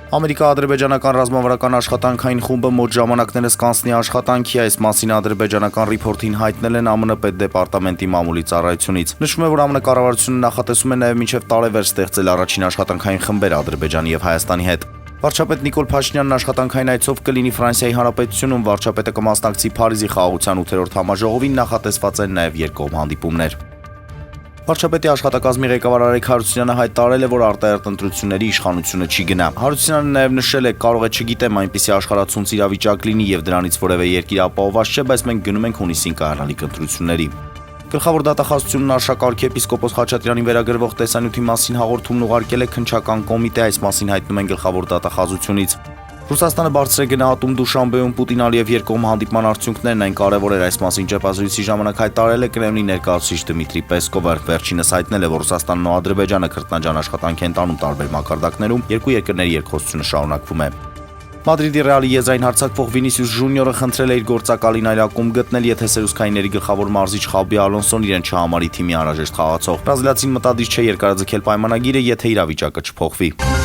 Ամերիկա-ադրբեջանական ռազմավարական աշխատանքային խումբը մոտ ժամանակներս կանցնի աշխատանքի, այս մասին ադրբեջանական ռիփորտին հայտնել են ԱՄՆ պետդեպարտամենտի մամուլի ծառայությունից։ Նշվում է, որ ԱՄՆ կառավարությունը նախատեսում է նաև մինչև տարեվերջ ստեղծել առաջին աշխատանքային խմբեր Ադրբեջանի եւ Հայաստանի հետ։ Վարչապետ Նիկոլ Փաշինյանն աշխատանքային այցով կլինի Ֆրանսիայի Հանրապետությունում, վարչապետը կմասնակցի Փարիզի խաղաղության 8-րդ համաժողովին, նախատեսված են նաև երկկողմ հանդիպումներ։ Վարչապետի աշխատակազմի ղեկավար Արեգ Հարությունյանը հայտարարել է, որ արտահերթ ընտրությունների իշխանությունը չի գնա։ Հարությունյանը նաև նշել է, կարող է չգիտեմ այնպիսի աշխարհացունց իրավիճակ լինի եւ դրանից որևէ երկիր ապահովված չէ, բայց մենք գնում ենք հունիսին կայանալիք ընտրությունների։ Գլխավոր դատախազությունն Արշակարգ եպիսկոպոս Խաչատրյանին վերագրվող տեսանյութի մասին հաղորդումն ուղարկել է քննչական կոմիտե, այս մասին հայտնում են գլխավոր դատախազությունից։ Ռուսաստանը բարձր է գնահատում Դուշանբեում Պուտին-Ալիև երկկողմ հանդիպման արդյունքներն, այն կարևոր էր, այս մասին ճեպազրույցի ժամանակ հայտարարել է Կրեմլի ներկայացուցիչ Դմիտրի Պեսկովը։ Վերջինս հայտնել է, որ Ռուսաստանն ու Ադրբեջանը քրտնաջան աշխատանք են տանում տարբեր մակարդակներում, երկու երկրների երկխոսությունը շարունակվում է։ Մադրիդի Ռեալի եզրային հարձակվող Վինիսիուս Ժունիորը խնդրել է իր գործակալին այլակում գտնել, եթե սերուսքայինների գլխավոր մարզիչ Խաբի Ալոնսոն իրեն չհամարի թիմի անհրաժեշտ խաղացող։ Բրազիլացին մտադիր չէ երկարաձգել պայմանագիրը, եթե իրավիճակը չփոխվի։